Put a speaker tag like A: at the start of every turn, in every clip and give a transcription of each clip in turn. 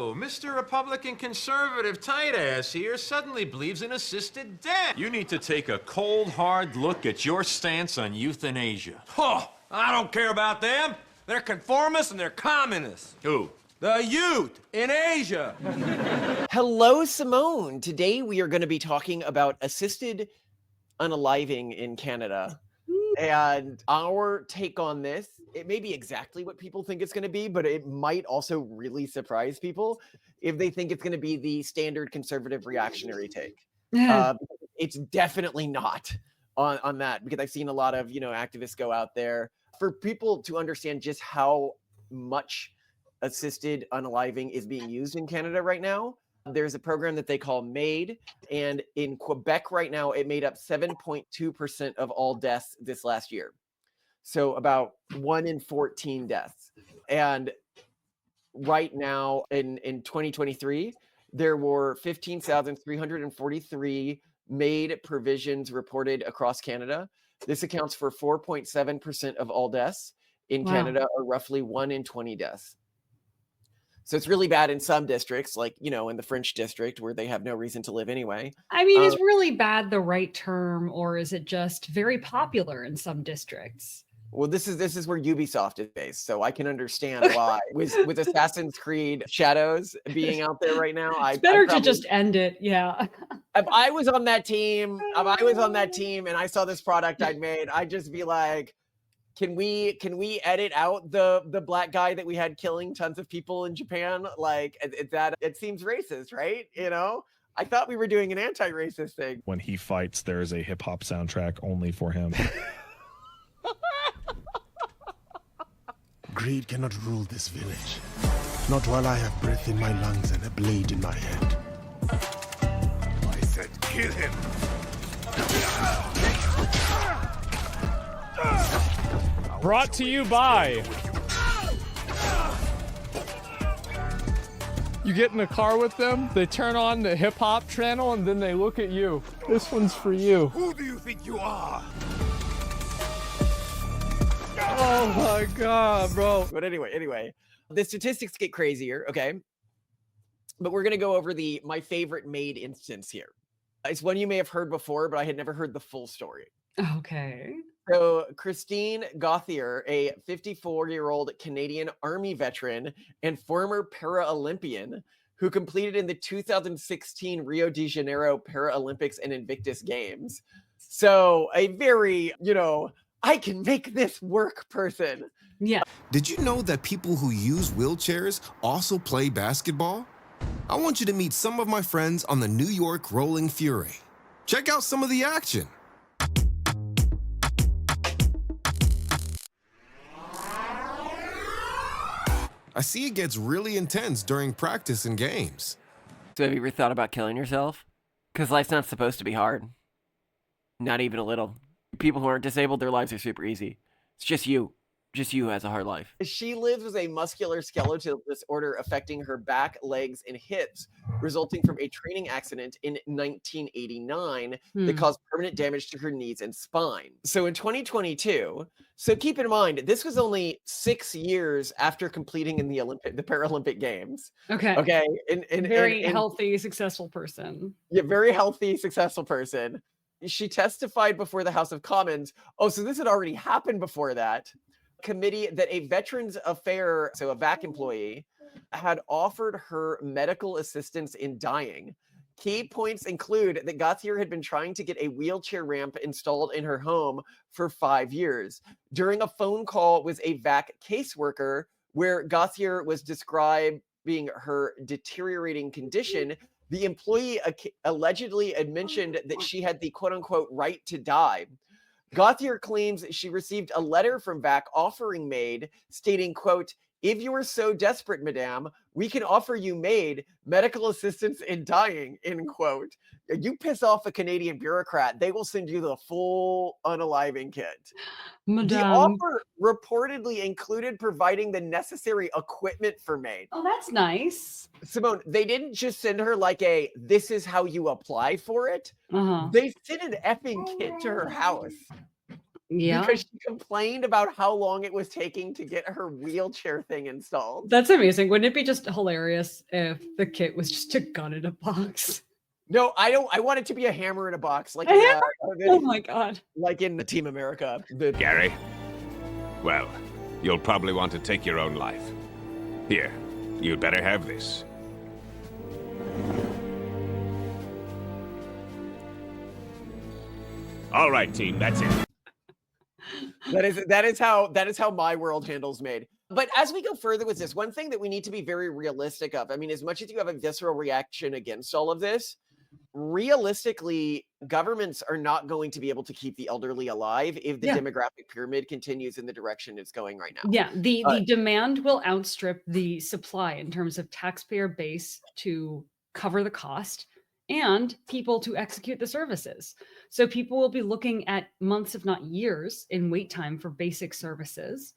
A: Whoa, Mr. Republican conservative tight ass here suddenly believes in assisted death. You need to take a cold, hard look at your stance on euthanasia.
B: Oh, I don't care about them. They're conformists and they're communists.
A: Who?
B: The youth in Asia.
C: Hello, Simone. Today we are going to be talking about assisted unaliving in Canada. And our take on this, it may be exactly what people think it's going to be, but it might also really surprise people if they think it's going to be the standard conservative reactionary take. It's definitely not on that, because I've seen a lot of, activists go out there. For people to understand just how much assisted unaliving is being used in Canada right now, there's a program that they call MAID, and in Quebec right now, it made up 7.2% of all deaths this last year. So about 1 in 14 deaths. And right now in 2023, there were 15,343 MAID provisions reported across Canada. This accounts for 4.7% of all deaths in Canada, or roughly 1 in 20 deaths. So it's really bad in some districts, like, in the French district where they have no reason to live anyway.
D: I mean, is really bad the right term, or is it just very popular in some districts?
C: Well, this is where Ubisoft is based, so I can understand why. With Assassin's Creed Shadows being out there right now,
D: it's better to just end it. Yeah.
C: If I was on that team, and I saw this product I'd made, I'd just be like, Can we edit out the black guy that we had killing tons of people in Japan? Like, it seems racist, right? I thought we were doing an anti-racist thing.
E: When he fights, there's a hip hop soundtrack only for him.
F: Greed cannot rule this village. Not while I have breath in my lungs and a blade in my head. I said kill him.
E: Brought to you by... You get in a car with them, they turn on the hip-hop channel, and then they look at you. This one's for you.
F: Who do you think you are?
E: Oh my God, bro.
C: But anyway, the statistics get crazier, okay? But we're going to go over my favorite MAID instance here. It's one you may have heard before, but I had never heard the full story.
D: Okay.
C: So Christine Gauthier, a 54-year-old Canadian Army veteran and former Paralympian who competed in the 2016 Rio de Janeiro Paralympics and Invictus Games. So a very, I can make this work person.
D: Yeah.
G: Did you know that people who use wheelchairs also play basketball? I want you to meet some of my friends on the New York Rolling Fury. Check out some of the action. I see it gets really intense during practice and games.
C: So have you ever thought about killing yourself? Because life's not supposed to be hard. Not even a little. People who aren't disabled, their lives are super easy. It's just you. Just you who has a hard life. She lives with a muscular skeletal disorder affecting her back, legs, and hips, resulting from a training accident in 1989 that caused permanent damage to her knees and spine. So in 2022, so keep in mind, this was only 6 years after completing in the Paralympic Games.
D: Okay.
C: Okay.
D: Very healthy, successful person.
C: Yeah, very healthy, successful person. She testified before the House of Commons. Oh, so this had already happened before that. Committee that a Veterans Affairs, so a VAC employee, had offered her medical assistance in dying. Key points include that Gauthier had been trying to get a wheelchair ramp installed in her home for 5 years. During a phone call with a VAC caseworker where Gauthier was describing her deteriorating condition, the employee allegedly had mentioned that she had the quote-unquote right to die. Gauthier claims she received a letter from VAC offering MAID, stating, quote, "If you are so desperate, madame, we can offer you MAID, medical assistance in dying," end quote. You piss off a Canadian bureaucrat, they will send you the full unaliving kit.
D: Madame.
C: The offer reportedly included providing the necessary equipment for MAID.
D: Oh, that's nice.
C: Simone, they didn't just send her like this is how you apply for it.
D: Uh-huh.
C: They sent an effing kit to her house.
D: Yeah.
C: because she complained about how long it was taking to get her wheelchair thing installed.
D: That's amazing. Wouldn't it be just hilarious if the kit was just a gun in a box?
C: No, I don't. I want it to be a hammer in a box, like
D: A
C: in,
D: hammer? Oh my God.
C: like in Team America. The
H: Gary? Well, you'll probably want to take your own life. Here, you'd better have this. All right, team, that's it.
C: that is how my world handles MAID. But as we go further with this, one thing that we need to be very realistic of, I mean, as much as you have a visceral reaction against all of this, realistically, governments are not going to be able to keep the elderly alive if the demographic pyramid continues in the direction it's going right now.
D: Yeah, the demand will outstrip the supply in terms of taxpayer base to cover the cost and people to execute the services. So people will be looking at months, if not years, in wait time for basic services.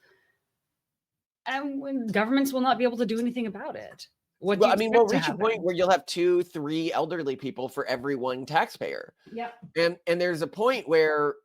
D: And when governments will not be able to do anything about it. What do you expect
C: we'll
D: to
C: reach a
D: happen?
C: point where you'll have 2, 3 elderly people for every one taxpayer.
D: Yep.
C: And there's a point where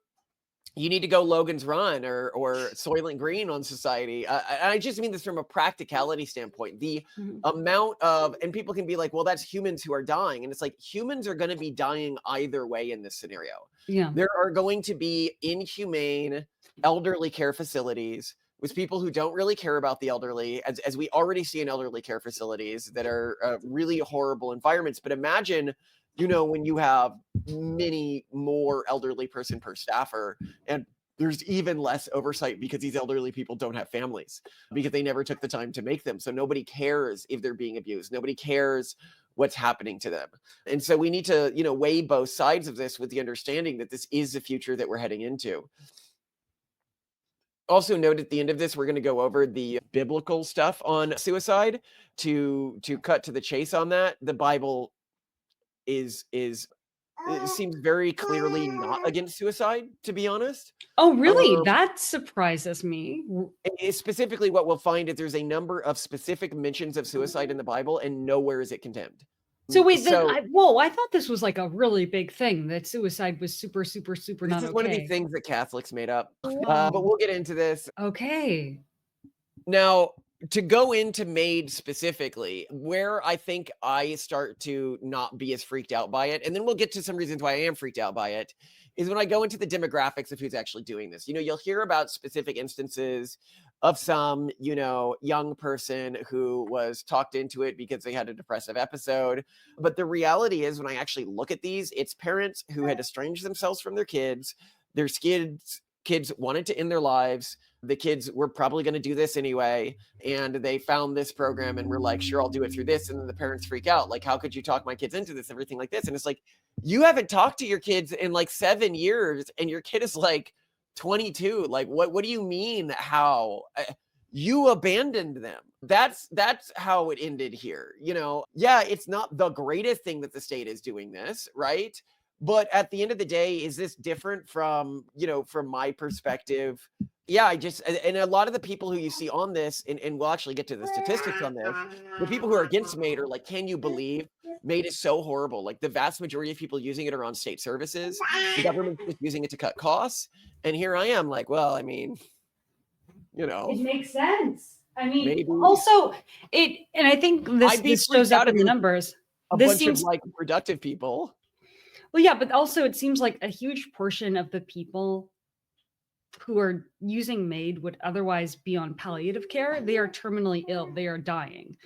C: you need to go Logan's Run or Soylent Green on society. I just mean this from a practicality standpoint. The amount of, and people can be like, well, that's humans who are dying. And it's like, humans are going to be dying either way in this scenario.
D: Yeah.
C: There are going to be inhumane elderly care facilities with people who don't really care about the elderly, as we already see in elderly care facilities that are really horrible environments. But imagine, when you have many more elderly person per staffer, and there's even less oversight because these elderly people don't have families because they never took the time to make them. So nobody cares if they're being abused. Nobody cares what's happening to them. And so we need to, weigh both sides of this with the understanding that this is the future that we're heading into. Also note at the end of this, we're going to go over the biblical stuff on suicide. To cut to the chase on that, the Bible it seems very clearly not against suicide, to be honest.
D: Oh, really? That surprises me.
C: Specifically, what we'll find is there's a number of specific mentions of suicide in the Bible, and nowhere is it condemned.
D: So wait, I thought this was like a really big thing, that suicide was super, super, super not okay.
C: This is one of these things that Catholics made up, but we'll get into this.
D: Okay.
C: Now, to go into MAID specifically, where I think I start to not be as freaked out by it, and then we'll get to some reasons why I am freaked out by it, is when I go into the demographics of who's actually doing this. You'll hear about specific instances of some, young person who was talked into it because they had a depressive episode. But the reality is, when I actually look at these, it's parents who had estranged themselves from their kids. Their kids wanted to end their lives. The kids were probably going to do this anyway. And they found this program and were like, sure, I'll do it through this. And then the parents freak out. Like, how could you talk my kids into this? Everything like this. And it's like, you haven't talked to your kids in like 7 years and your kid is like 22. Like, what do you mean? How you abandoned them? That's how it ended here. Yeah, it's not the greatest thing that the state is doing this, right? But at the end of the day, is this different from my perspective? Yeah, and a lot of the people who you see on this, and we'll actually get to the statistics on this, the people who are against MAID are like, can you believe MAID is so horrible? Like, the vast majority of people using it are on state services. The government is using it to cut costs. And here I am like, well, I mean,
D: It makes sense. I mean,
C: maybe.
D: Also, and I think this shows up in the numbers.
C: Bunch of like productive people.
D: Well, yeah, but also it seems like a huge portion of the people who are using MAID would otherwise be on palliative care. They are terminally ill. They are dying.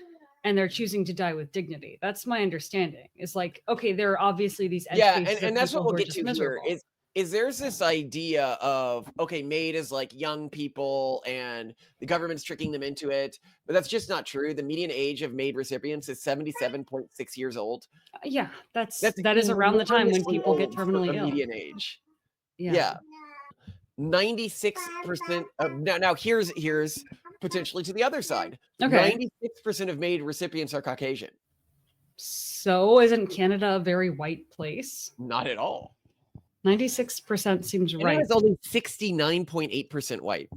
D: And they're choosing to die with dignity. That's my understanding. It's like, okay, there are obviously these edge cases
C: and that's what we'll get to
D: miserable.
C: here. Is there's this idea of, okay, MAID is like young people and the government's tricking them into it, but that's just not true. The median age of MAID recipients is 77.6 years old.
D: Yeah, that is around the time when people get terminally ill.
C: Median age. Yeah. 96% of now here's potentially to the other side.
D: Okay.
C: 96% of MAID recipients are Caucasian.
D: So isn't Canada a very white place?
C: Not at all.
D: 96% seems right.
C: It's only 69.8% white.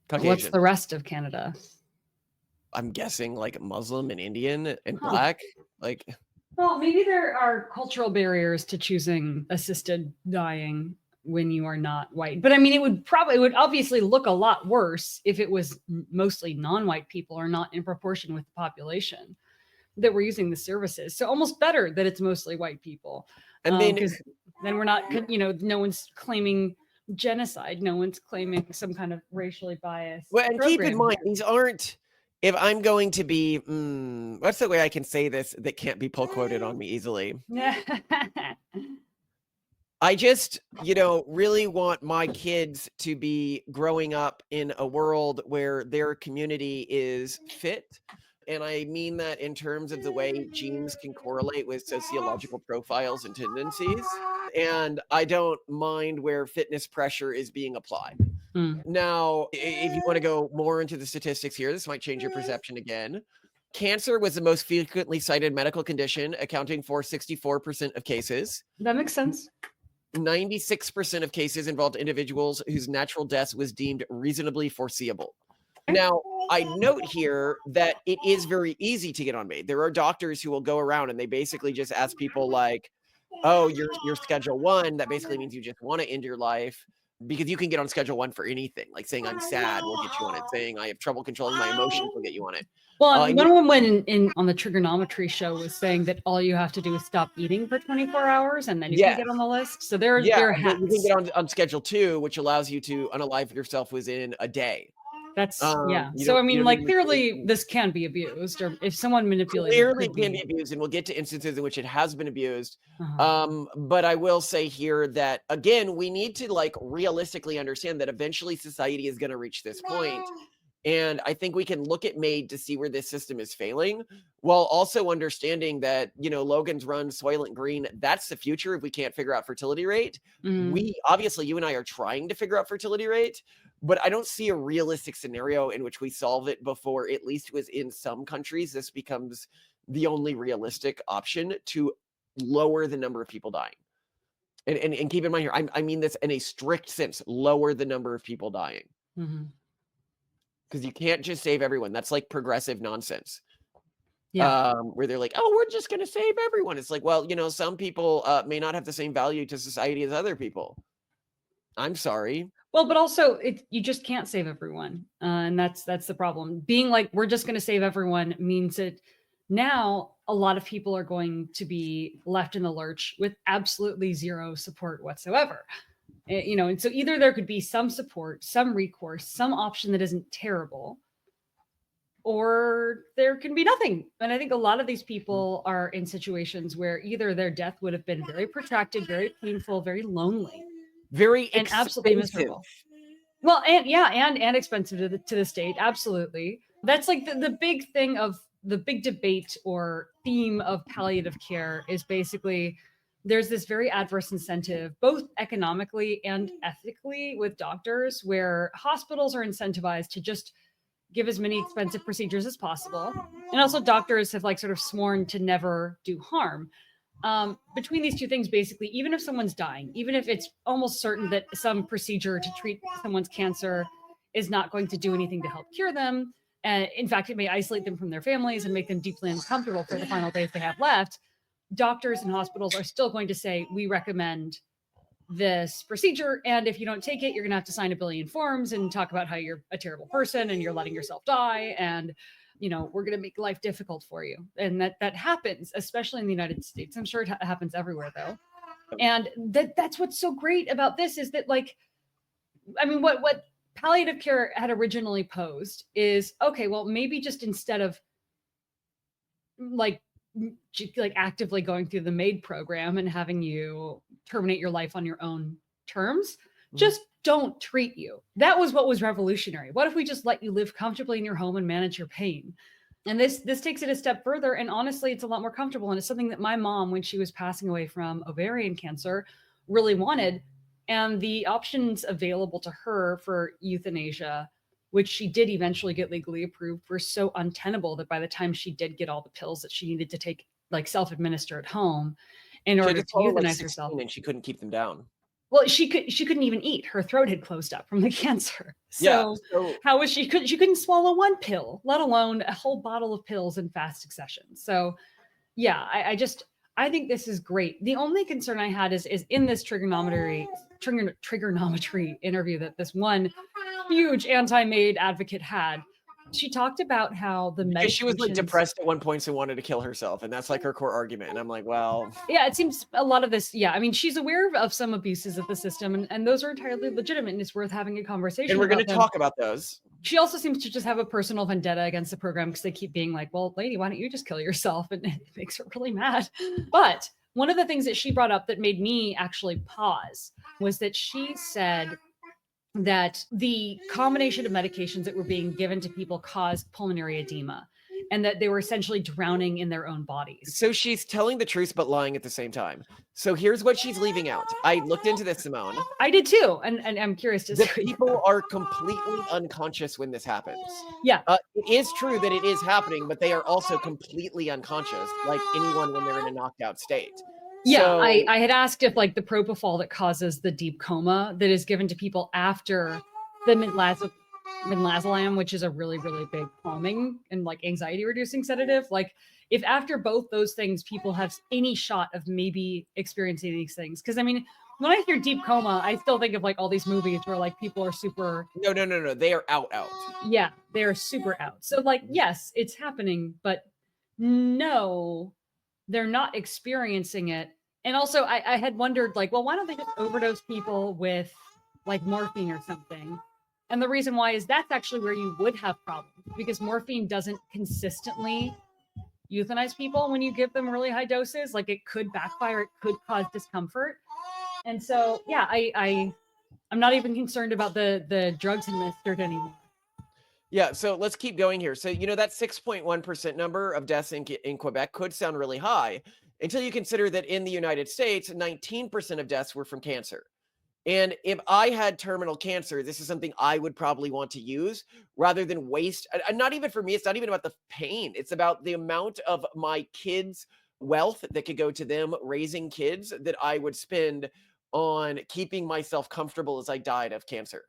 C: Caucasian.
D: What's the rest of Canada?
C: I'm guessing like Muslim and Indian and Black.
D: Well, maybe there are cultural barriers to choosing assisted dying. when you are not white. But I mean, it would obviously look a lot worse if it was mostly non-white people or not in proportion with the population that were using the services. So almost better that it's mostly white people.
C: And then,
D: because then we're not, no one's claiming genocide. No one's claiming some kind of racially biased
C: well, and keep in
D: program.
C: mind, these aren't, if I'm going to be, what's the way I can say this that can't be pull quoted on me easily? I just, really want my kids to be growing up in a world where their community is fit. And I mean that in terms of the way genes can correlate with sociological profiles and tendencies. And I don't mind where fitness pressure is being applied. Now, if you want to go more into the statistics here, this might change your perception again. Cancer was the most frequently cited medical condition, accounting for 64% of cases.
D: That makes sense.
C: 96% of cases involved individuals whose natural death was deemed reasonably foreseeable. Now, I note here that it is very easy to get on MAID. There are doctors who will go around and they basically just ask people like, oh, you're Schedule 1. That basically means you just want to end your life, because you can get on Schedule 1 for anything. Like saying I'm sad will get you on it. Saying I have trouble controlling my emotions will get you on it.
D: Well, one woman on the trigonometry show was saying that all you have to do is stop eating for 24 hours and then you can get on the list. So there are hacks.
C: You can get on Schedule 2, which allows you to unalive yourself within a day.
D: That's So I mean, like, clearly this can be abused, or if someone manipulates,
C: clearly it can be abused, and we'll get to instances in which it has been abused. But I will say here that again, we need to like realistically understand that eventually society is going to reach this point. And I think we can look at MAID to see where this system is failing, while also understanding that, Logan's Run, Soylent Green, that's the future if we can't figure out fertility rate. We obviously, you and I are trying to figure out fertility rate, but I don't see a realistic scenario in which we solve it before, at least within some countries, this becomes the only realistic option to lower the number of people dying. And keep in mind here, I mean this in a strict sense, lower the number of people dying. Because you can't just save everyone. That's like progressive nonsense. Where they're like, oh, we're just going to save everyone. It's like, well, some people may not have the same value to society as other people. I'm sorry.
D: Well, but also you just can't save everyone. And that's the problem. Being like, we're just going to save everyone means that now a lot of people are going to be left in the lurch with absolutely zero support whatsoever. And so either there could be some support, some recourse, some option that isn't terrible, or there can be nothing. And I think a lot of these people are in situations where either their death would have been very protracted, very painful, very lonely,
C: and
D: absolutely miserable. Well, and expensive to the state. Absolutely. That's like the big thing of the big debate or theme of palliative care is basically there's this very adverse incentive, both economically and ethically with doctors, where hospitals are incentivized to just give as many expensive procedures as possible. And also doctors have like sort of sworn to never do harm. Between these two things, basically, even if someone's dying, even if it's almost certain that some procedure to treat someone's cancer is not going to do anything to help cure them, and in fact, it may isolate them from their families and make them deeply uncomfortable for the final days they have left, doctors and hospitals are still going to say, we recommend this procedure. And if you don't take it, you're going to have to sign a billion forms and talk about how you're a terrible person and you're letting yourself die. And, we're going to make life difficult for you. And that happens, especially in the United States. I'm sure it happens everywhere, though. And that's what's so great about this is that, like, I mean, what palliative care had originally posed is, okay, well, maybe just instead of like actively going through the MAID program and having you terminate your life on your own terms, just don't treat you. That was what was revolutionary. What if we just let you live comfortably in your home and manage your pain? And this takes it a step further. And honestly, it's a lot more comfortable. And it's something that my mom, when she was passing away from ovarian cancer, really wanted. And the options available to her for euthanasia, which she did eventually get legally approved, were so untenable that by the time she did get all the pills that she needed to take, like self-administer at home in order to euthanize herself.
C: And she couldn't keep them down.
D: Well, she couldn't even eat. Her throat had closed up from the cancer. So how was she couldn't swallow one pill, let alone a whole bottle of pills in fast succession. So yeah, I think this is great. The only concern I had is in this trigonometry interview that this one huge anti-MAID advocate had. She talked about how the
C: Because she was like
D: medications-
C: depressed at one point and wanted to kill herself, and that's like her core argument. And I'm like, well,
D: yeah, it seems a lot of this. Yeah, I mean, she's aware of some abuses of the system, and those are entirely legitimate, and it's worth having a conversation.
C: and we're going to
D: about them.
C: talk about those.
D: She also seems to just have a personal vendetta against the program because they keep being like, well, lady, why don't you just kill yourself? And it makes her really mad. But one of the things that she brought up that made me actually pause was that she said that the combination of medications that were being given to people caused pulmonary edema, and that they were essentially drowning in their own bodies.
C: So she's telling the truth but lying at the same time. So here's what she's leaving out. I looked into this, Simone.
D: I did too, and I'm curious to
C: The
D: see.
C: people are completely unconscious when this happens.
D: Yeah.
C: It is true that it is happening, but they are also completely unconscious, like anyone when they're in a knocked out state.
D: Yeah,
C: So-
D: I had asked if like the propofol that causes the deep coma that is given to people after the midazolam, which is a really, really big calming and like anxiety reducing sedative, like if after both those things people have any shot of maybe experiencing these things. Because I mean, when I hear deep coma, I still think of like all these movies where like people are super.
C: No. They are out.
D: Yeah, they're super out. So like, yes, it's happening, but no, they're not experiencing it. And also I had wondered like, well, why don't they just overdose people with like morphine or something? And the reason why is that's actually where you would have problems, because morphine doesn't consistently euthanize people when you give them really high doses. Like it could backfire, it could cause discomfort. And so, yeah, I'm not even concerned about the drugs administered anymore.
C: Yeah, so let's keep going here. So, that 6.1% number of deaths in Quebec could sound really high until you consider that in the United States, 19% of deaths were from cancer. And if I had terminal cancer, this is something I would probably want to use rather than waste. Not even for me, it's not even about the pain. It's about the amount of my kids' wealth that could go to them raising kids that I would spend on keeping myself comfortable as I died of cancer,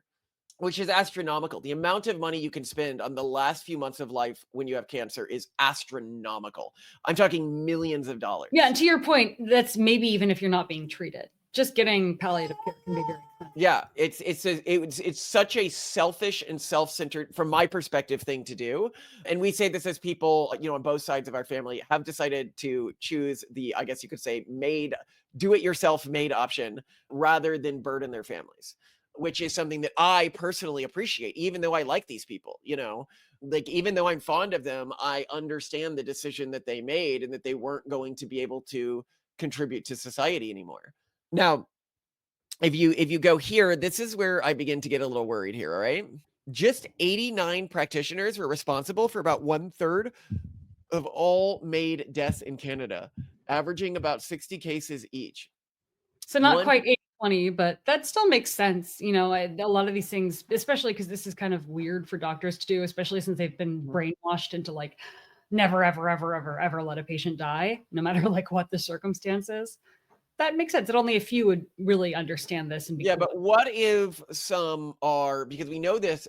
C: which is astronomical. The amount of money you can spend on the last few months of life when you have cancer is astronomical. I'm talking millions of dollars.
D: Yeah, and to your point, that's maybe even if you're not being treated. Just getting palliative care can be very expensive.
C: Yeah, it's such a selfish and self-centered, from my perspective, thing to do. And we say this as people, on both sides of our family have decided to choose the, I guess you could say, do-it-yourself MAID option rather than burden their families, which is something that I personally appreciate, even though I like these people, like even though I'm fond of them, I understand the decision that they made and that they weren't going to be able to contribute to society anymore. Now, if you go here, this is where I begin to get a little worried here, all right? Just 89 practitioners were responsible for about 1/3 of all MAID deaths in Canada, averaging about 60 cases each.
D: So not quite 80-20, but that still makes sense. A lot of these things, especially because this is kind of weird for doctors to do, especially since they've been brainwashed into like never, ever, ever, ever, ever let a patient die, no matter like what the circumstances. That makes sense. That only a few would really understand this. And be
C: Yeah,
D: cool.
C: but what if some are, because we know this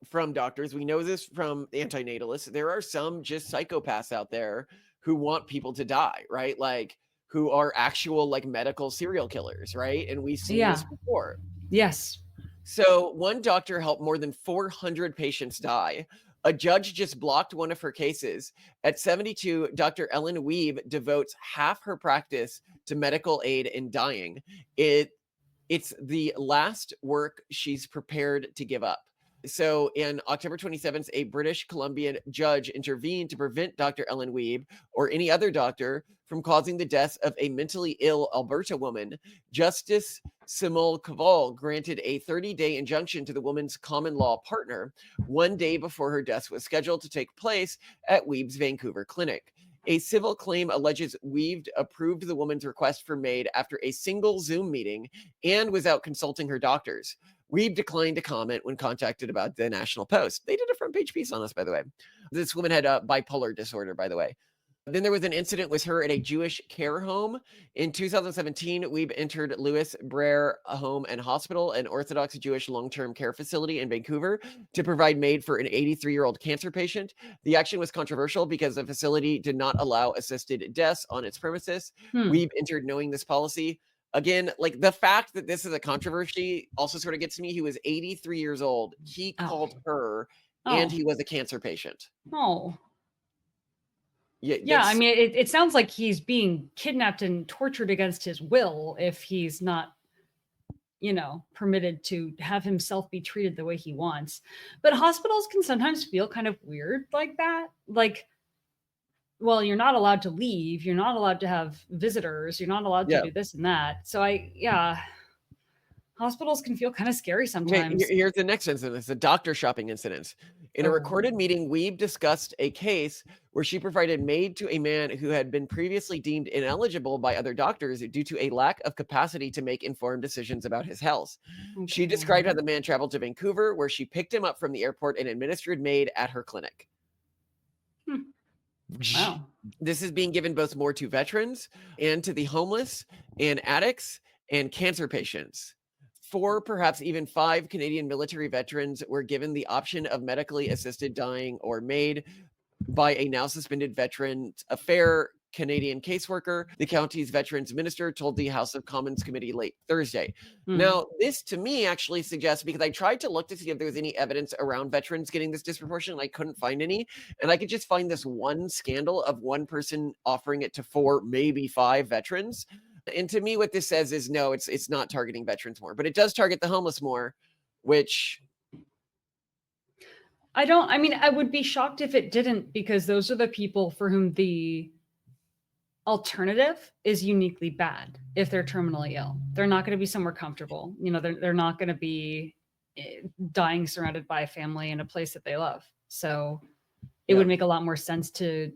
C: from doctors, we know this from antinatalists, there are some just psychopaths out there who want people to die, right? Like who are actual like medical serial killers, right? And we've seen this before.
D: Yes.
C: So one doctor helped more than 400 patients die. A judge just blocked one of her cases. At 72, Dr. Ellen Weeb devotes half her practice to medical aid in dying. It's the last work she's prepared to give up. So in October 27th, a British Columbian judge intervened to prevent Dr. Ellen Weeb or any other doctor from causing the deaths of a mentally ill Alberta woman. Justice Simone granted a 30-day injunction to the woman's common law partner 1 day before her death was scheduled to take place at Weeb's Vancouver clinic. A civil claim alleges Weeb approved the woman's request for MAID after a single Zoom meeting and without consulting her doctors. Weeb declined to comment when contacted about the National Post. They did a front page piece on us, by the way. This woman had a bipolar disorder, by the way. Then there was an incident with her at a Jewish care home. In 2017, Weeb entered Louis Braille Home and Hospital, an Orthodox Jewish long-term care facility in Vancouver, to provide MAID for an 83-year-old cancer patient. The action was controversial because the facility did not allow assisted deaths on its premises.
D: Hmm.
C: Weeb entered knowing this policy. Again, like the fact that this is a controversy also sort of gets to me. He was 83 years old. He
D: Oh.
C: called her,
D: Oh.
C: and he was a cancer patient.
D: Oh.
C: Yeah,
D: Yeah, I mean, it sounds like he's being kidnapped and tortured against his will if he's not, permitted to have himself be treated the way he wants. But hospitals can sometimes feel kind of weird like that. Like, well, you're not allowed to leave. You're not allowed to have visitors. You're not allowed to do this and that. So hospitals can feel kind of scary sometimes.
C: Okay, here's the next incident. It's a doctor shopping incident. In a recorded meeting, Weeb discussed a case where she provided MAID to a man who had been previously deemed ineligible by other doctors due to a lack of capacity to make informed decisions about his health. She described how the man traveled to Vancouver, where she picked him up from the airport and administered MAID at her clinic.
D: Wow.
C: This is being given both more to veterans and to the homeless and addicts and cancer patients. 4, perhaps even 5 Canadian military veterans were given the option of medically assisted dying or MAID by a now suspended Veterans Affairs Canadian caseworker. The county's veterans minister told the House of Commons committee late Thursday. Now, this to me actually suggests, because I tried to look to see if there was any evidence around veterans getting this disproportion, and I couldn't find any. And I could just find this one scandal of one person offering it to 4, maybe 5 veterans. And to me, what this says is no, it's not targeting veterans more, but it does target the homeless more, which
D: I would be shocked if it didn't, because those are the people for whom the alternative is uniquely bad. If they're terminally ill, they're not going to be somewhere comfortable. They're not going to be dying surrounded by a family in a place that they love. So it would make a lot more sense to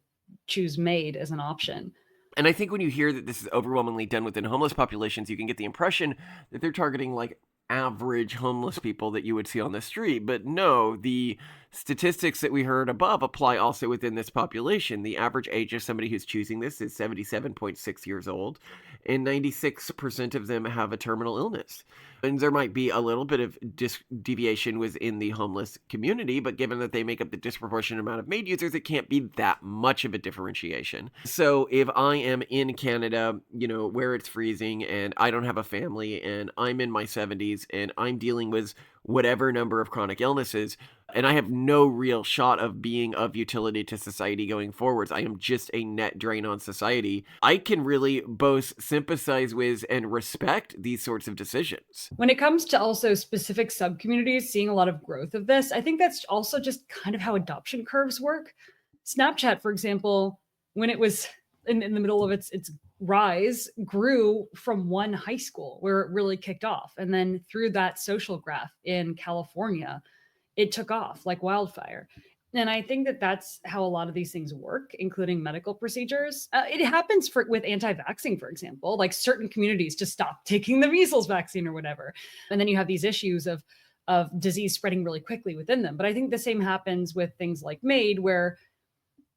D: choose MAID as an option.
C: And I think when you hear that this is overwhelmingly done within homeless populations, you can get the impression that they're targeting like average homeless people that you would see on the street. But no, the statistics that we heard above apply also within this population. The average age of somebody who's choosing this is 77.6 years old, and 96% of them have a terminal illness. And there might be a little bit of deviation within the homeless community, but given that they make up the disproportionate amount of MAID users, it can't be that much of a differentiation. So if I am in Canada, where it's freezing and I don't have a family and I'm in my 70s and I'm dealing with whatever number of chronic illnesses, and I have no real shot of being of utility to society going forwards, I am just a net drain on society, I can really both sympathize with and respect these sorts of decisions.
D: When it comes to also specific sub-communities seeing a lot of growth of this, I think that's also just kind of how adoption curves work. Snapchat, for example, when it was in the middle of its rise, grew from one high school where it really kicked off. And then through that social graph in California, it took off like wildfire. And I think that that's how a lot of these things work, including medical procedures. It happens with anti-vaxxing, for example, like certain communities just stop taking the measles vaccine or whatever. And then you have these issues of disease spreading really quickly within them. But I think the same happens with things like MAID, where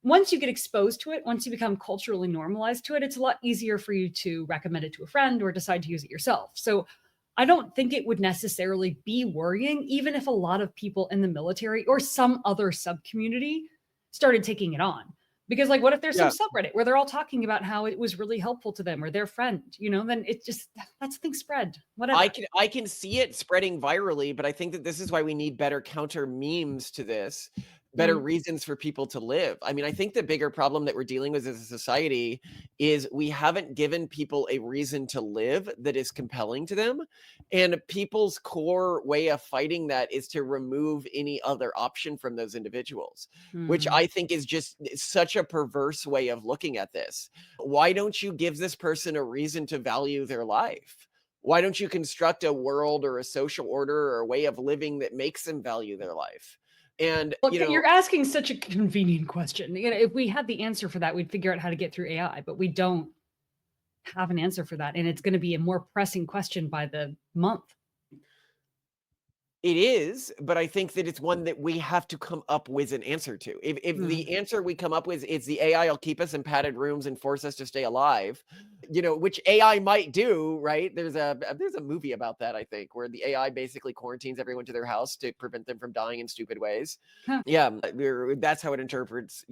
D: once you get exposed to it, once you become culturally normalized to it, it's a lot easier for you to recommend it to a friend or decide to use it yourself. So I don't think it would necessarily be worrying, even if a lot of people in the military or some other sub-community started taking it on. Because what if there's some subreddit where they're all talking about how it was really helpful to them or their friend, then it just, that's thing spread, whatever.
C: I can see it spreading virally, but I think that this is why we need better counter memes to this. Better reasons for people to live. I mean, I think the bigger problem that we're dealing with as a society is we haven't given people a reason to live that is compelling to them. And people's core way of fighting that is to remove any other option from those individuals, which I think is just such a perverse way of looking at this. Why don't you give this person a reason to value their life? Why don't you construct a world or a social order or a way of living that makes them value their life? And
D: you're asking such a convenient question. If we had the answer for that, we'd figure out how to get through AI, but we don't have an answer for that. And it's going to be a more pressing question by the month.
C: It is, but I think that it's one that we have to come up with an answer to. If
D: Mm.
C: the answer we come up with is the AI will keep us in padded rooms and force us to stay alive, which AI might do, right? There's a movie about that, I think, where the AI basically quarantines everyone to their house to prevent them from dying in stupid ways.
D: Huh.
C: Yeah, that's how it interprets,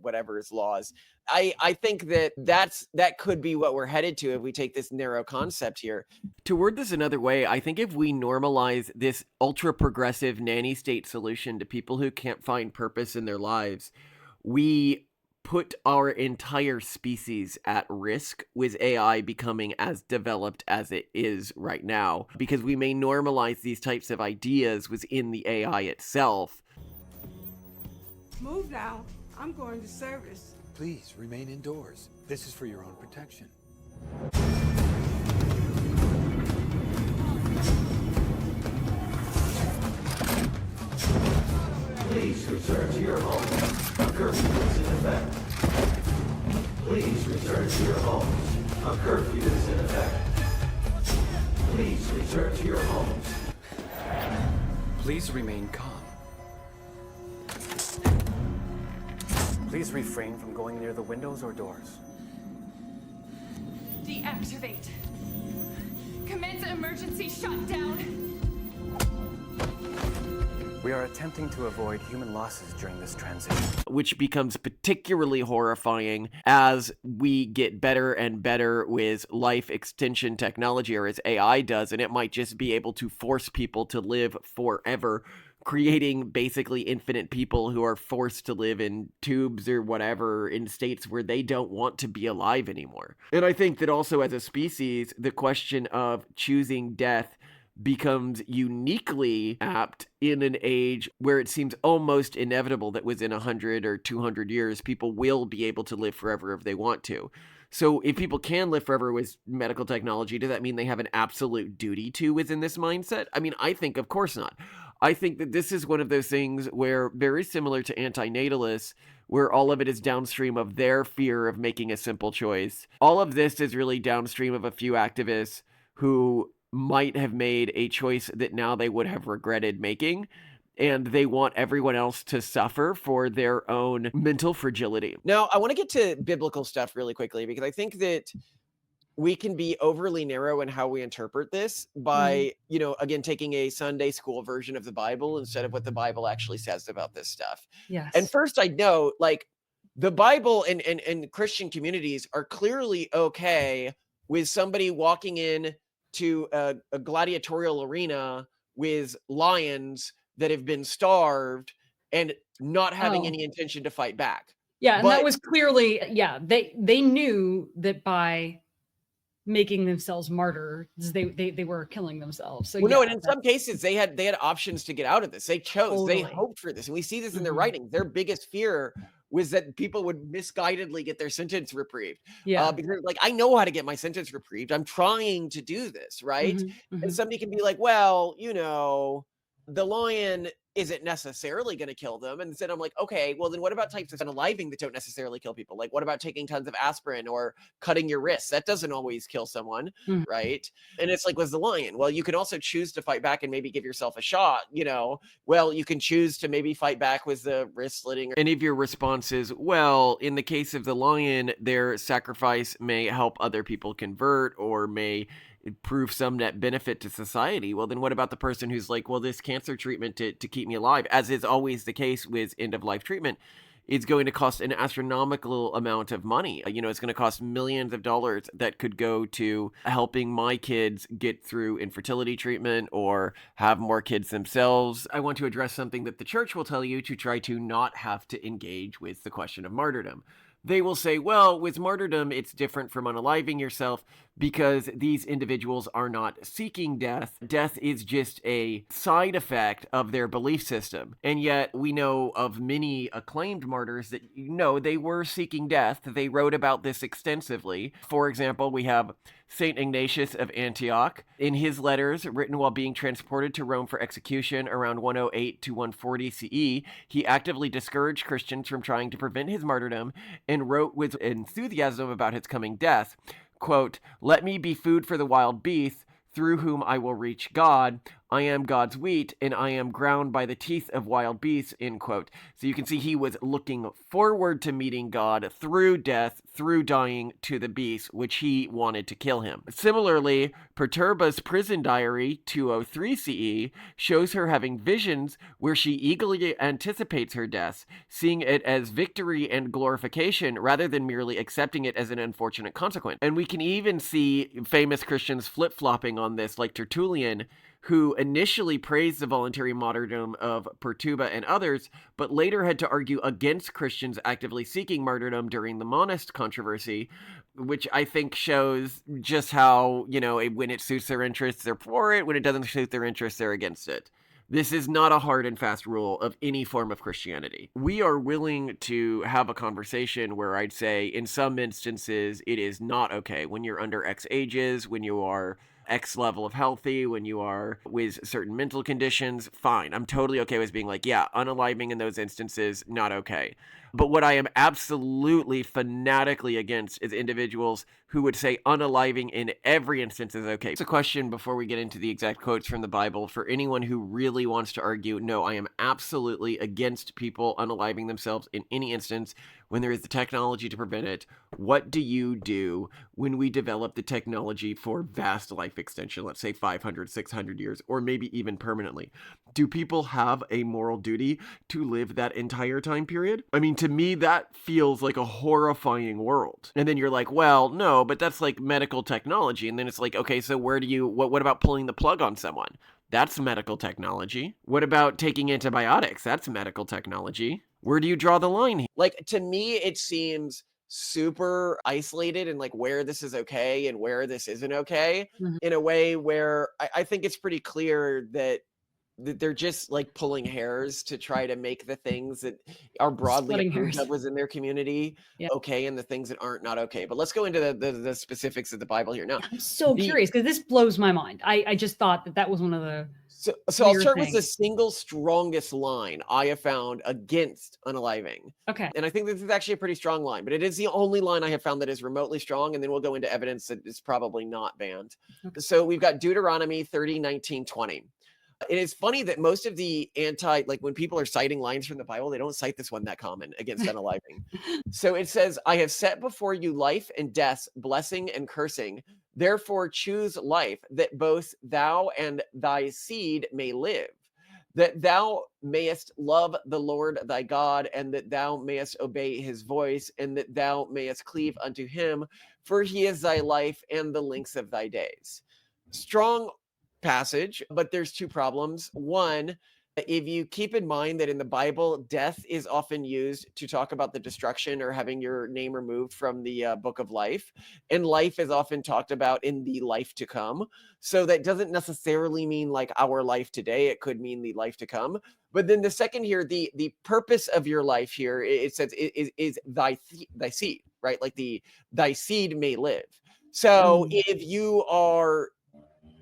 C: whatever's laws. I think that could be what we're headed to if we take this narrow concept here. To word this another way, I think if we normalize this ultra progressive nanny state solution to people who can't find purpose in their lives, we put our entire species at risk with AI becoming as developed as it is right now, because we may normalize these types of ideas within the AI itself.
I: Move now. I'm going to service.
J: Please remain indoors. This is for your own protection.
K: Please return to your home. A curfew is in effect. Please return to your homes. A curfew is in effect. Please return to your homes.
L: Please remain calm. Please refrain from going near the windows or doors.
M: Deactivate. Commence emergency shutdown.
L: We are attempting to avoid human losses during this transition.
C: Which becomes particularly horrifying as we get better and better with life extension technology, or as AI does, and it might just be able to force people to live forever, creating basically infinite people who are forced to live in tubes or whatever in states where they don't want to be alive anymore. And I think that also as a species, the question of choosing death becomes uniquely apt in an age where it seems almost inevitable that within 100 or 200 years, people will be able to live forever if they want to. So if people can live forever with medical technology, does that mean they have an absolute duty to within this mindset? I mean, I think of course not. I think that this is one of those things where, very similar to antinatalists, where all of it is downstream of their fear of making a simple choice. All of this is really downstream of a few activists who might have made a choice that now they would have regretted making, and they want everyone else to suffer for their own mental fragility. Now, I want to get to biblical stuff really quickly, because I think that we can be overly narrow in how we interpret this by, again, taking a Sunday school version of the Bible instead of what the Bible actually says about this stuff.
D: Yes.
C: And first, I'd note, the Bible and Christian communities are clearly okay with somebody walking in to a gladiatorial arena with lions that have been starved and not having any intention to fight back.
D: Yeah, and that was clearly, they knew that by making themselves martyrs, they were killing themselves. So
C: no, and in some cases they had options to get out of this. They chose,
D: Totally.
C: they hoped for this. And we see this in their writings. Their biggest fear was that people would misguidedly get their sentence reprieved.
D: Yeah.
C: Because I know how to get my sentence reprieved. I'm trying to do this, right? And somebody can be like, well, the lion isn't necessarily going to kill them. And then I'm like, okay, well then what about types of unaliving that don't necessarily kill people? Like what about taking tons of aspirin or cutting your wrists? That doesn't always kill someone, right? And it's like, was the lion? Well, you can also choose to fight back and maybe give yourself a shot, Well, you can choose to maybe fight back with the wrist slitting. And if your response is, well, in the case of the lion, their sacrifice may help other people convert or may prove some net benefit to society, well then what about the person who's like, well, this cancer treatment to keep me alive, as is always the case with end-of-life treatment, is going to cost an astronomical amount of money. It's going to cost millions of dollars that could go to helping my kids get through infertility treatment or have more kids themselves. I want to address something that the church will tell you to try to not have to engage with the question of martyrdom. They will say, well, with martyrdom, it's different from unaliving yourself because these individuals are not seeking death. Death is just a side effect of their belief system. And yet we know of many acclaimed martyrs that, they were seeking death. They wrote about this extensively. For example, we have St. Ignatius of Antioch. In his letters, written while being transported to Rome for execution around 108 to 140 CE, he actively discouraged Christians from trying to prevent his martyrdom and wrote with enthusiasm about his coming death. Quote, "Let me be food for the wild beasts, through whom I will reach God. I am God's wheat, and I am ground by the teeth of wild beasts, end quote. So you can see he was looking forward to meeting God through death, through dying to the beast, which he wanted to kill him. Similarly, Perturba's prison diary, 203 CE, shows her having visions where she eagerly anticipates her death, seeing it as victory and glorification rather than merely accepting it as an unfortunate consequence. And we can even see famous Christians flip-flopping on this, like Tertullian, who initially praised the voluntary martyrdom of Perturba and others, but later had to argue against Christians actively seeking martyrdom during the monist controversy, which I think shows just how, when it suits their interests, they're for it. When it doesn't suit their interests, they're against it. This is not a hard and fast rule of any form of Christianity. We are willing to have a conversation where I'd say in some instances it is not okay when you're under X ages, when you are X level of healthy, when you are with certain mental conditions, fine. I'm totally okay with being like, yeah, unaliving in those instances, not okay. But what I am absolutely fanatically against is individuals who would say unaliving in every instance is okay. It's a question before we get into the exact quotes from the Bible for anyone who really wants to argue, no, I am absolutely against people unaliving themselves in any instance when there is the technology to prevent it. What do you do when we develop the technology for vast life extension, let's say 500, 600 years, or maybe even permanently? Do people have a moral duty to live that entire time period? I mean, to me, that feels like a horrifying world. And then you're like, well, no, but that's like medical technology. And then it's like, okay, so what about pulling the plug on someone? That's medical technology. What about taking antibiotics? That's medical technology. Where do you draw the line? Like, to me, it seems super isolated and like where this is okay and where this isn't okay, in a way where I think it's pretty clear that they're just like pulling hairs to try to make the things that are broadly
D: Splitting
C: approved
D: hairs.
C: of within their community okay, and the things that aren't not okay. But let's go into the specifics of the Bible here now.
D: I'm so curious because this blows my mind. I just thought that was one of the
C: So I'll
D: weird
C: start with the
D: things.
C: single strongest line I have found against unaliving.
D: Okay.
C: And I think this is actually a pretty strong line, but it is the only line I have found that is remotely strong. And then we'll go into evidence that it's probably not banned.
D: Okay.
C: So we've got Deuteronomy 30, 19, 20. It is funny that most of the like when people are citing lines from the Bible, they don't cite this one that common against unaliving. So it says, I have set before you life and death, blessing and cursing. Therefore choose life, that both thou and thy seed may live, that thou mayest love the Lord thy God, and that thou mayest obey his voice, and that thou mayest cleave unto him, for he is thy life and the lengths of thy days. Strong passage, but there's two problems. One, if you keep in mind that in the Bible, death is often used to talk about the destruction or having your name removed from the book of life, and life is often talked about in the life to come. So that doesn't necessarily mean like our life today. It could mean the life to come. But then the second here, the purpose of your life here, it says is thy seed, right? Like thy seed may live. So if you are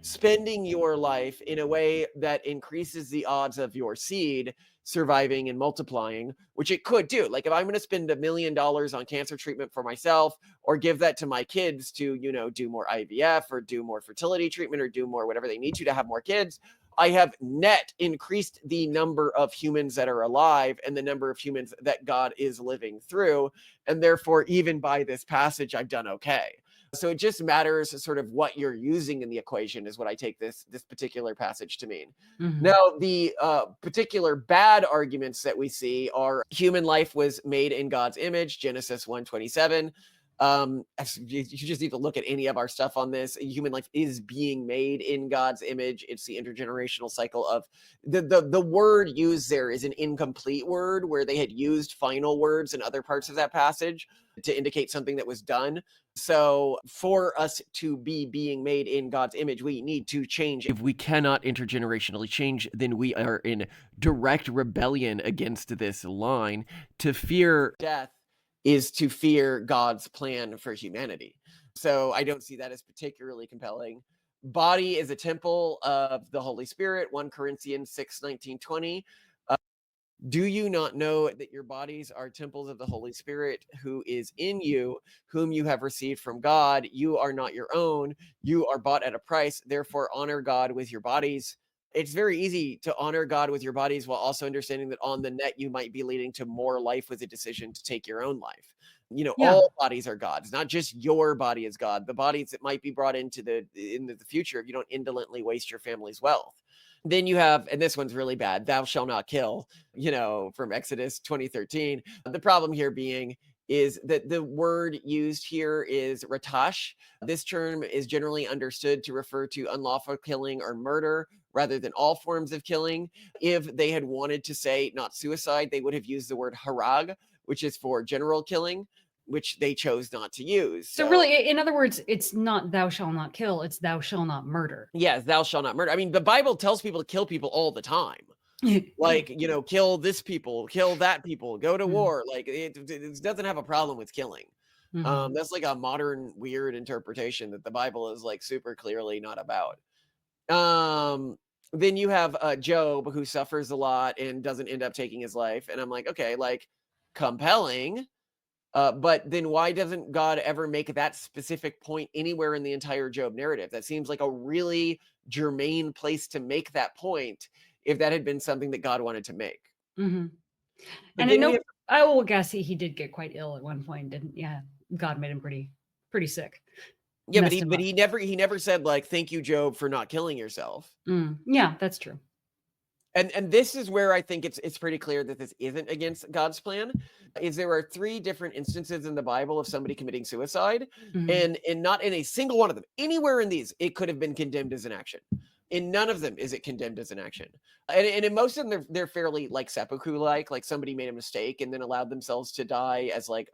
C: spending your life in a way that increases the odds of your seed surviving and multiplying, which it could do. Like if I'm going to spend $1 million on cancer treatment for myself, or give that to my kids to, do more IVF or do more fertility treatment or do more whatever they need to have more kids, I have net increased the number of humans that are alive and the number of humans that God is living through. And therefore, even by this passage, I've done okay. So it just matters sort of what you're using in the equation is what I take this particular passage to mean. Now, the particular bad arguments that we see are human life was made in God's image, Genesis 1:27. You just need to look at any of our stuff on this. Human life is being made in God's image. It's the intergenerational cycle of the word used there is an incomplete word where they had used final words in other parts of that passage to indicate something that was done. So for us to be being made in God's image, we need to change. If we cannot intergenerationally change, then we are in direct rebellion against this line. To fear death is to fear God's plan for humanity. So I don't see that as particularly compelling. Body is a temple of the Holy Spirit, 1 Corinthians 6, 19, 20. Do you not know that your bodies are temples of the Holy Spirit who is in you, whom you have received from God? You are not your own. You are bought at a price. Therefore, honor God with your bodies. it's very easy to honor God with your bodies while also understanding that on the net you might be leading to more life with a decision to take your own life.
D: Yeah.
C: All bodies are God's, not just your body is God. The bodies that might be brought into the future if you don't indolently waste your family's wealth. Then you have, and this one's really bad, thou shalt not kill, from Exodus 20:13. The problem here being is that the word used here is ratash. This term is generally understood to refer to unlawful killing or murder rather than all forms of killing. If they had wanted to say not suicide, they would have used the word harag, which is for general killing, which they chose not to use.
D: So really, in other words, it's not thou shalt not kill, it's thou shalt not murder.
C: Yes, thou shalt not murder. I mean, the Bible tells people to kill people all the time. Like, kill this people, kill that people, go to war. Like, it doesn't have a problem with killing. That's like a modern weird interpretation that the Bible is like super clearly not about. Then you have Job, who suffers a lot and doesn't end up taking his life. And I'm like, okay, like compelling. But then why doesn't God ever make that specific point anywhere in the entire Job narrative? That seems like a really germane place to make that point if that had been something that God wanted to make.
D: And I will guess he did get quite ill at one point, didn't? Yeah, God made him pretty sick.
C: Yeah, but he never said like, thank you, Job, for not killing yourself.
D: Yeah, that's true.
C: And this is where I think it's pretty clear that this isn't against God's plan. Is there are 3 different instances in the Bible of somebody committing suicide, and not in a single one of them, anywhere in these, it could have been condemned as an action. In none of them is it condemned as an action. And in most of them, they're fairly like seppuku-like somebody made a mistake and then allowed themselves to die as like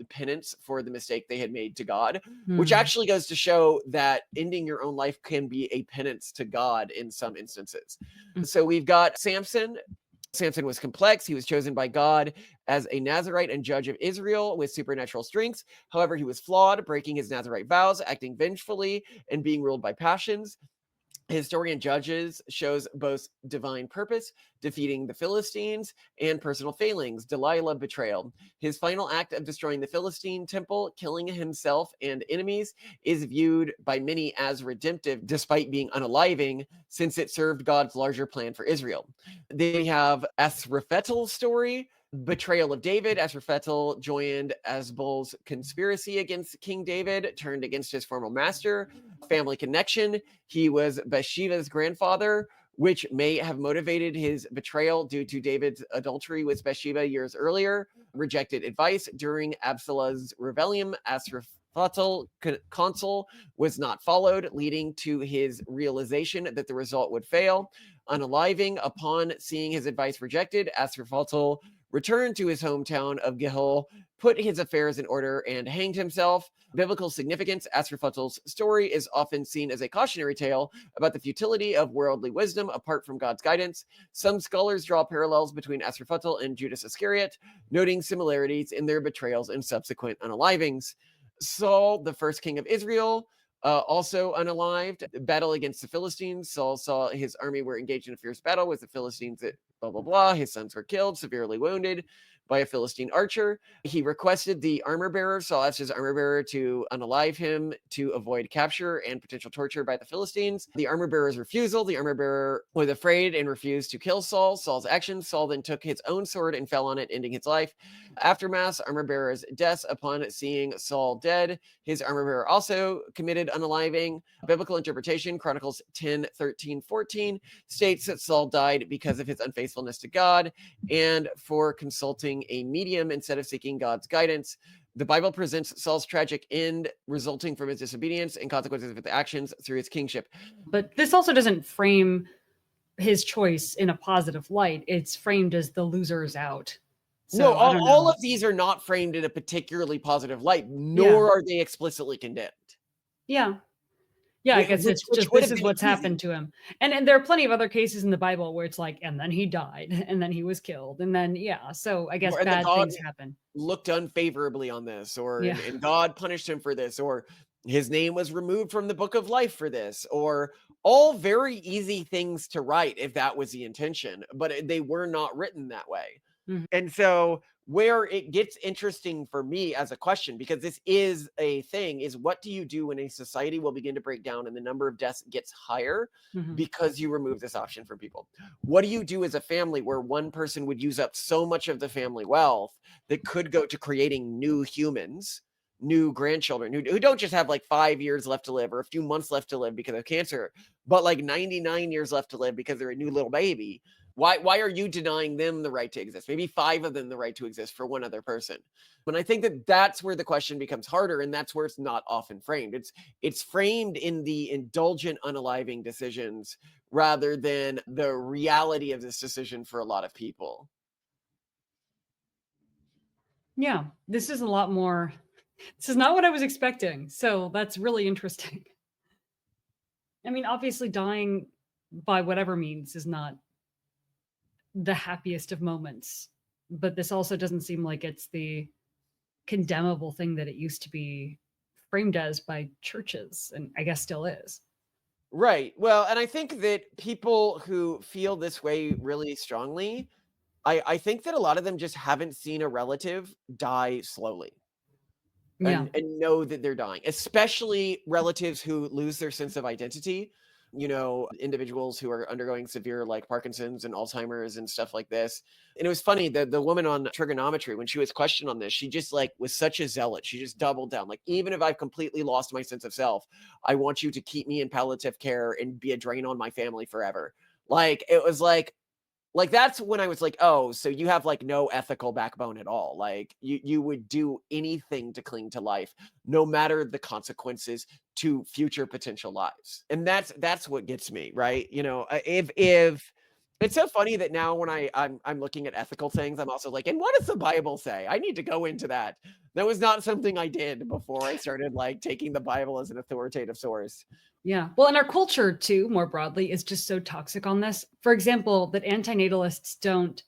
C: penance for the mistake they had made to God, which actually goes to show that ending your own life can be a penance to God in some instances. So we've got Samson. Samson was complex. He was chosen by God as a Nazirite and judge of Israel with supernatural strengths. However, he was flawed, breaking his Nazirite vows, acting vengefully, and being ruled by passions. Historian Judges shows both divine purpose, defeating the Philistines, and personal failings, Delilah betrayal. His final act of destroying the Philistine temple, killing himself and enemies, is viewed by many as redemptive, despite being unaliving, since it served God's larger plan for Israel. They have Asraphetel's story, betrayal of David. Asraphetel joined Asbol's conspiracy against King David, turned against his former master. Family connection. He was Bathsheba's grandfather, which may have motivated his betrayal due to David's adultery with Bathsheba years earlier. Rejected advice during Absalom's rebellion. Asraphetel's counsel was not followed, leading to his realization that the result would fail. Unaliving, upon seeing his advice rejected, Asraphetel returned to his hometown of Gihul, put his affairs in order, and hanged himself. Biblical significance. Asraphetel's story is often seen as a cautionary tale about the futility of worldly wisdom apart from God's guidance. Some scholars draw parallels between Asraphetel and Judas Iscariot, noting similarities in their betrayals and subsequent unalivings. Saul, the first king of Israel, also unalived. Battle against the Philistines. Saul saw his army were engaged in a fierce battle with the Philistines at blah, blah, blah. His sons were killed, severely wounded by a Philistine archer. He requested the armor bearer, Saul asked his armor bearer to unalive him to avoid capture and potential torture by the Philistines. The armor bearer's refusal. The armor bearer was afraid and refused to kill Saul. Saul's actions. Saul then took his own sword and fell on it, ending his life. Aftermath, armor bearer's death. Upon seeing Saul dead, his armor bearer also committed unaliving. Biblical interpretation, Chronicles 10:13-14, states that Saul died because of his unfaithfulness to God and for consulting a medium instead of seeking God's guidance. The Bible presents Saul's tragic end resulting from his disobedience and consequences of his actions through his kingship.
D: But this also doesn't frame his choice in a positive light. It's framed as the loser is out. So,
C: no, all of these are not framed in a particularly positive light, nor are they explicitly condemned.
D: Yeah. Yeah, I guess it's just this is what's happened to him. And there are plenty of other cases in the Bible where it's like, and then he died, and then he was killed, and then, so I guess bad things happen.
C: Looked unfavorably on this, or and God punished him for this, or his name was removed from the book of life for this, or all very easy things to write if that was the intention, but they were not written that way. And so Where it gets interesting for me as a question, because this is a thing, is what do you do when a society will begin to break down and the number of deaths gets higher because you remove this option from people? What do you do as a family where one person would use up so much of the family wealth that could go to creating new humans, new grandchildren who don't just have like 5 years left to live or a few months left to live because of cancer, but like 99 years left to live because they're a new little baby? Why are you denying them the right to exist? Maybe 5 of them the right to exist for one other person. And I think that that's where the question becomes harder, and that's where it's not often framed. It's framed in the indulgent, unaliving decisions rather than the reality of this decision for a lot of people.
D: Yeah, this is a lot more. This is not what I was expecting. So that's really interesting. I mean, obviously, dying by whatever means is not the happiest of moments, but this also doesn't seem like it's the condemnable thing that it used to be framed as by churches, and I guess still is.
C: Right. Well, and I think that people who feel this way really strongly, I think that a lot of them just haven't seen a relative die slowly.
D: Yeah.
C: And know that they're dying, especially relatives who lose their sense of identity. You know, individuals who are undergoing severe like Parkinson's and Alzheimer's and stuff like this. And it was funny, the woman on trigonometry, when she was questioned on this, she just like was such a zealot. She just doubled down. Like, even if I've completely lost my sense of self, I want you to keep me in palliative care and be a drain on my family forever. Like, it was like that's when I was like, oh, so you have like no ethical backbone at all. Like you would do anything to cling to life, no matter the consequences to future potential lives. And that's what gets me, right? You know, if it's so funny that now when I'm looking at ethical things, I'm also like, and what does the Bible say? I need to go into that. That was not something I did before I started like taking the Bible as an authoritative source.
D: Yeah. Well, and our culture too, more broadly, is just so toxic on this. For example, that antinatalists don't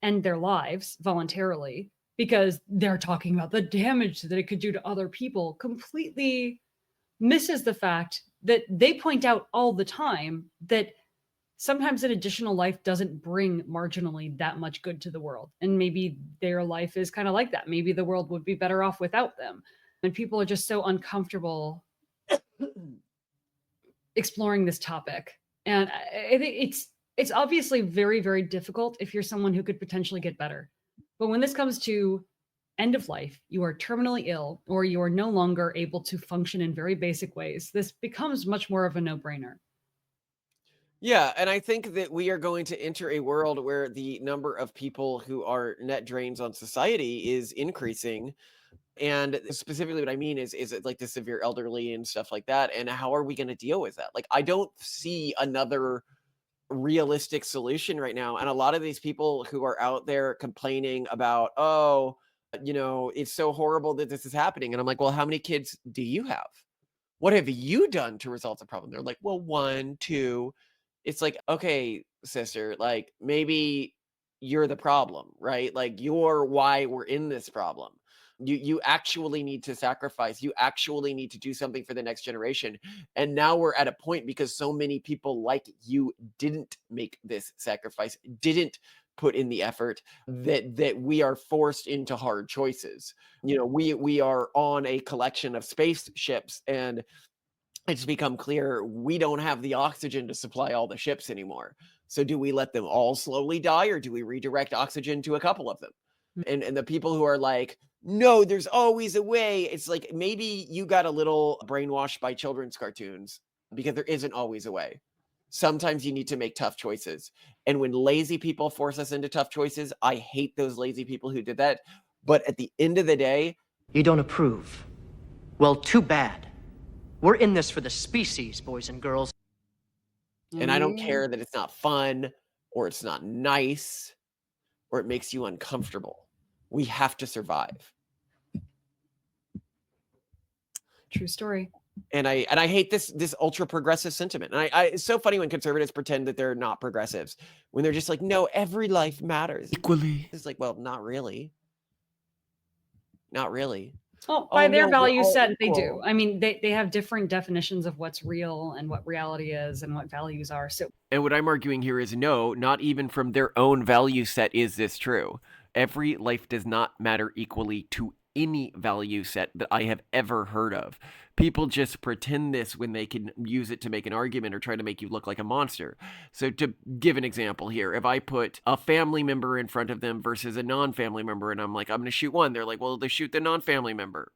D: end their lives voluntarily because they're talking about the damage that it could do to other people, completely misses the fact that they point out all the time that sometimes an additional life doesn't bring marginally that much good to the world. And maybe their life is kind of like that. Maybe the world would be better off without them. And people are just so uncomfortable exploring this topic. And I think it's obviously very, very difficult if you're someone who could potentially get better. But when this comes to end of life, you are terminally ill, or you are no longer able to function in very basic ways, this becomes much more of a no-brainer.
C: Yeah, and I think that we are going to enter a world where the number of people who are net drains on society is increasing. And specifically what I mean is it like the severe elderly and stuff like that. And how are we going to deal with that? Like, I don't see another realistic solution right now. And a lot of these people who are out there complaining about, oh, you know, it's so horrible that this is happening. And I'm like, well, how many kids do you have? What have you done to resolve the problem? They're like, well, 1, 2. It's like, okay, sister, like maybe you're the problem, right? Like, you're why we're in this problem. You actually need to sacrifice. You actually need to do something for the next generation. And now we're at a point, because so many people like you didn't make this sacrifice, didn't put in the effort, that we are forced into hard choices. You know, we are on a collection of spaceships, and it's become clear we don't have the oxygen to supply all the ships anymore. So do we let them all slowly die, or do we redirect oxygen to a couple of them? And the people who are like, no, there's always a way. It's like, maybe you got a little brainwashed by children's cartoons, because there isn't always a way. Sometimes you need to make tough choices. And when lazy people force us into tough choices, I hate those lazy people who did that. But at the end of the day,
N: you don't approve. Well, too bad. We're in this for the species, boys and girls.
C: And I don't care that it's not fun, or it's not nice, or it makes you uncomfortable. We have to survive.
D: True story.
C: And I hate this ultra progressive sentiment. And it's so funny when conservatives pretend that they're not progressives, when they're just like, no, every life matters equally. It's like, well, not really. Not really.
D: Well, by their value set, they do. I mean, they have different definitions of what's real and what reality is and what values are. So,
C: and what I'm arguing here is, no, not even from their own value set is this true. Every life does not matter equally to any value set that I have ever heard of. People just pretend this when they can use it to make an argument or try to make you look like a monster. So to give an example here, if I put a family member in front of them versus a non-family member, and I'm like, I'm going to shoot one, they're like, well, they shoot the non-family member.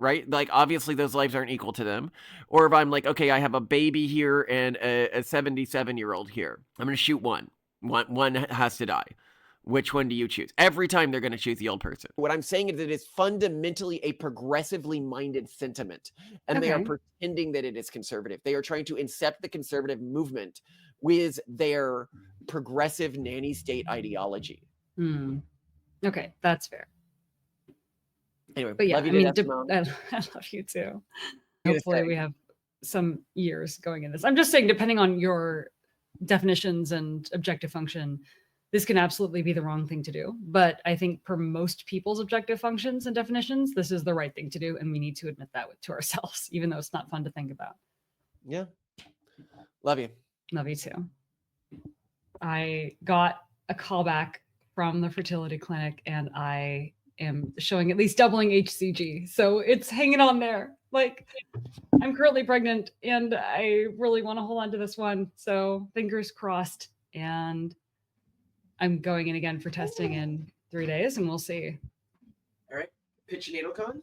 C: Right? Like, obviously those lives aren't equal to them. Or if I'm like, okay, I have a baby here and a 77-year-old here. I'm going to shoot one. One has to die. Which one do you choose? Every time they're going to choose the old person. What I'm saying is that it is fundamentally a progressively minded sentiment. And they are pretending that it is conservative. They are trying to incept the conservative movement with their progressive nanny state ideology.
D: Okay, that's fair.
C: Anyway,
D: but yeah,
C: love you
D: I mean,
C: to death, Mom.
D: I love you too. Hopefully we have some years going in this. I'm just saying, depending on your definitions and objective function, this can absolutely be the wrong thing to do. But I think for most people's objective functions and definitions, this is the right thing to do. And we need to admit that to ourselves, even though it's not fun to think about.
C: Yeah. Love you.
D: Love you too. I got a call back from the fertility clinic and I am showing at least doubling HCG. So it's hanging on there. Like, I'm currently pregnant and I really want to hold on to this one. So fingers crossed. And I'm going in again for testing in 3 days and we'll see.
C: All right. Pitch NatalCon?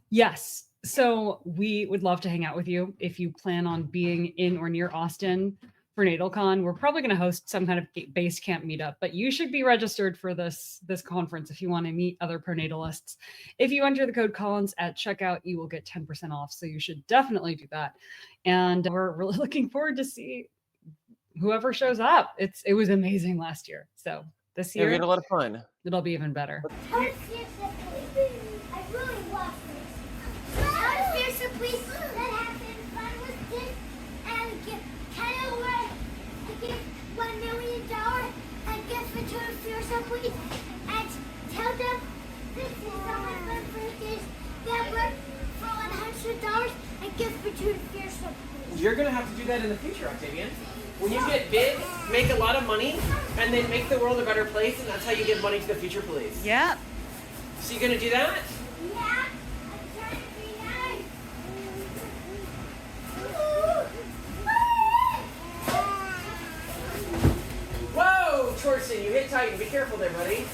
D: Yes. So we would love to hang out with you if you plan on being in or near Austin for NatalCon. We're probably going to host some kind of base camp meetup, but you should be registered for this conference if you want to meet other pronatalists. If you enter the code Collins at checkout, you will get 10% off. So you should definitely do that. And we're really looking forward to see whoever shows up. It was amazing last year. So this year,
C: we had a lot of fun.
D: It'll be even better.
O: And tell them this is all my friend birthdays that work for $100 and give for 2 fearsome police.
C: You're going to have to do that in the future, Octavian. When you get big, make a lot of money, and then make the world a better place, and that's how you give money to the future police.
D: Yeah.
C: So you going to do that?
O: Yeah. I'm trying to be nice.
C: Whoa, Torsten, you hit Titan. Be careful there, buddy.